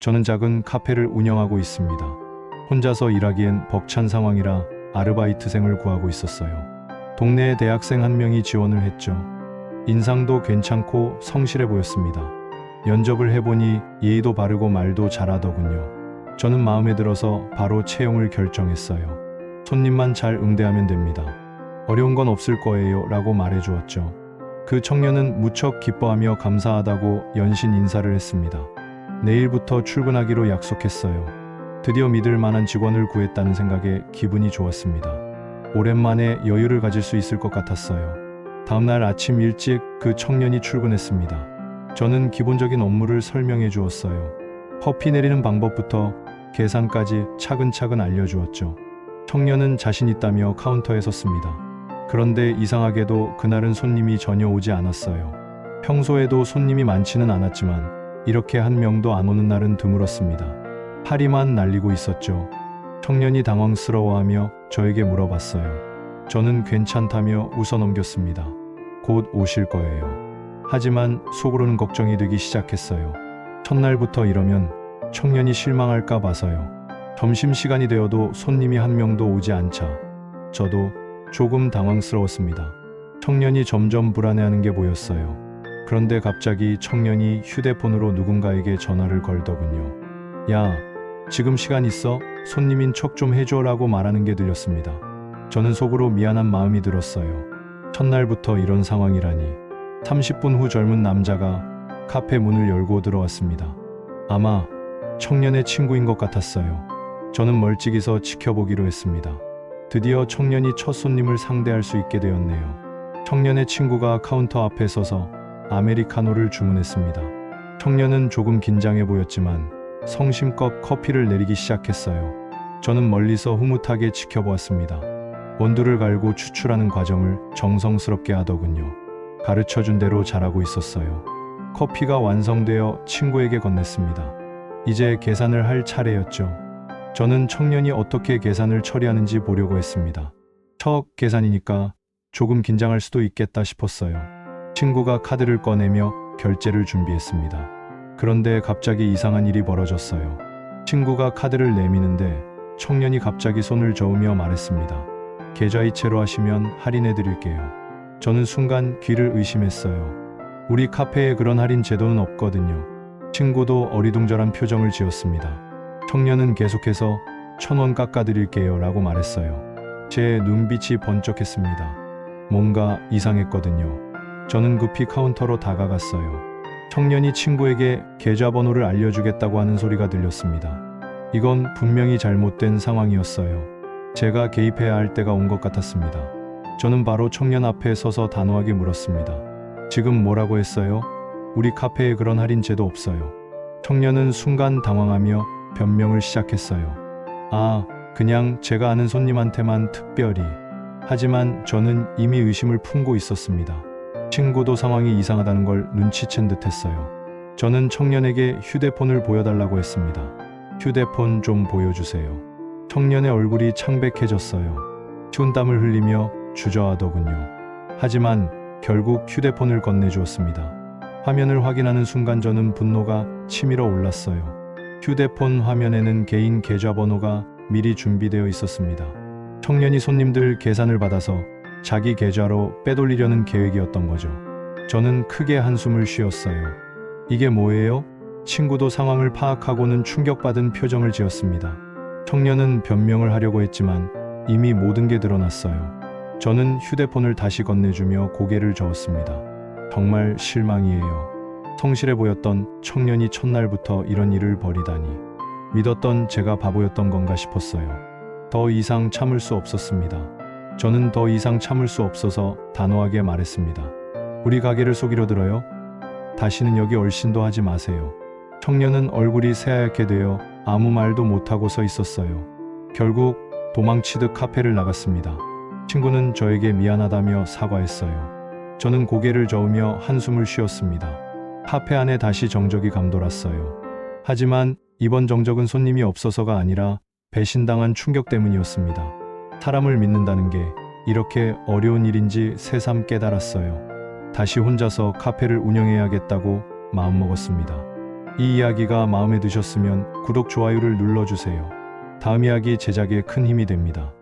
저는 작은 카페를 운영하고 있습니다. 혼자서 일하기엔 벅찬 상황이라 아르바이트생을 구하고 있었어요. 동네에 대학생 한 명이 지원을 했죠. 인상도 괜찮고 성실해 보였습니다. 면접을 해보니 예의도 바르고 말도 잘하더군요. 저는 마음에 들어서 바로 채용을 결정했어요. 손님만 잘 응대하면 됩니다. 어려운 건 없을 거예요 라고 말해주었죠. 그 청년은 무척 기뻐하며 감사하다고 연신 인사를 했습니다. 내일부터 출근하기로 약속했어요. 드디어 믿을 만한 직원을 구했다는 생각에 기분이 좋았습니다. 오랜만에 여유를 가질 수 있을 것 같았어요. 다음날 아침 일찍 그 청년이 출근했습니다. 저는 기본적인 업무를 설명해 주었어요. 커피 내리는 방법부터 계산까지 차근차근 알려주었죠. 청년은 자신 있다며 카운터에 섰습니다. 그런데 이상하게도 그날은 손님이 전혀 오지 않았어요. 평소에도 손님이 많지는 않았지만 이렇게 한 명도 안 오는 날은 드물었습니다. 파리만 날리고 있었죠. 청년이 당황스러워하며 저에게 물어봤어요. 저는 괜찮다며 웃어넘겼습니다. 곧 오실 거예요. 하지만 속으로는 걱정이 되기 시작했어요. 첫날부터 이러면 청년이 실망할까 봐서요. 점심시간이 되어도 손님이 한 명도 오지 않자 저도 조금 당황스러웠습니다. 청년이 점점 불안해하는 게 보였어요. 그런데 갑자기 청년이 휴대폰으로 누군가에게 전화를 걸더군요. 야, 지금 시간 있어? 손님인 척 좀 해줘라고 말하는 게 들렸습니다. 저는 속으로 미안한 마음이 들었어요. 첫날부터 이런 상황이라니. 30분 후 젊은 남자가 카페 문을 열고 들어왔습니다. 아마 청년의 친구인 것 같았어요. 저는 멀찍이서 지켜보기로 했습니다. 드디어 청년이 첫 손님을 상대할 수 있게 되었네요. 청년의 친구가 카운터 앞에 서서 아메리카노를 주문했습니다. 청년은 조금 긴장해 보였지만 성심껏 커피를 내리기 시작했어요. 저는 멀리서 흐뭇하게 지켜보았습니다. 원두를 갈고 추출하는 과정을 정성스럽게 하더군요. 가르쳐준 대로 잘하고 있었어요. 커피가 완성되어 친구에게 건넸습니다. 이제 계산을 할 차례였죠. 저는 청년이 어떻게 계산을 처리하는지 보려고 했습니다. 첫 계산이니까 조금 긴장할 수도 있겠다 싶었어요. 친구가 카드를 꺼내며 결제를 준비했습니다. 그런데 갑자기 이상한 일이 벌어졌어요. 친구가 카드를 내미는데 청년이 갑자기 손을 저으며 말했습니다. 계좌이체로 하시면 할인해 드릴게요. 저는 순간 귀를 의심했어요. 우리 카페에 그런 할인 제도는 없거든요. 친구도 어리둥절한 표정을 지었습니다. 청년은 계속해서 1,000원 깎아드릴게요 라고 말했어요. 제 눈빛이 번쩍했습니다. 뭔가 이상했거든요. 저는 급히 카운터로 다가갔어요. 청년이 친구에게 계좌번호를 알려주겠다고 하는 소리가 들렸습니다. 이건 분명히 잘못된 상황이었어요. 제가 개입해야 할 때가 온 것 같았습니다. 저는 바로 청년 앞에 서서 단호하게 물었습니다. 지금 뭐라고 했어요? 우리 카페에 그런 할인 제도 없어요. 청년은 순간 당황하며 변명을 시작했어요. 아, 그냥 제가 아는 손님한테만 특별히. 하지만 저는 이미 의심을 품고 있었습니다. 친구도 상황이 이상하다는 걸 눈치챈 듯 했어요. 저는 청년에게 휴대폰을 보여달라고 했습니다. 휴대폰 좀 보여주세요. 청년의 얼굴이 창백해졌어요. 추운 땀을 흘리며 주저하더군요. 하지만 결국 휴대폰을 건네주었습니다. 화면을 확인하는 순간 저는 분노가 치밀어 올랐어요. 휴대폰 화면에는 개인 계좌번호가 미리 준비되어 있었습니다. 청년이 손님들 계산을 받아서 자기 계좌로 빼돌리려는 계획이었던 거죠. 저는 크게 한숨을 쉬었어요. 이게 뭐예요? 친구도 상황을 파악하고는 충격받은 표정을 지었습니다. 청년은 변명을 하려고 했지만 이미 모든 게 드러났어요. 저는 휴대폰을 다시 건네주며 고개를 저었습니다. 정말 실망이에요. 성실해 보였던 청년이 첫날부터 이런 일을 벌이다니. 믿었던 제가 바보였던 건가 싶었어요. 더 이상 참을 수 없었습니다. 저는 더 이상 참을 수 없어서 단호하게 말했습니다. 우리 가게를 속이려 들어요? 다시는 여기 얼씬도 하지 마세요. 청년은 얼굴이 새하얗게 되어 아무 말도 못하고 서 있었어요. 결국 도망치듯 카페를 나갔습니다. 친구는 저에게 미안하다며 사과했어요. 저는 고개를 저으며 한숨을 쉬었습니다. 카페 안에 다시 정적이 감돌았어요. 하지만 이번 정적은 손님이 없어서가 아니라 배신당한 충격 때문이었습니다. 사람을 믿는다는 게 이렇게 어려운 일인지 새삼 깨달았어요. 다시 혼자서 카페를 운영해야겠다고 마음먹었습니다. 이 이야기가 마음에 드셨으면 구독, 좋아요를 눌러주세요. 다음 이야기 제작에 큰 힘이 됩니다.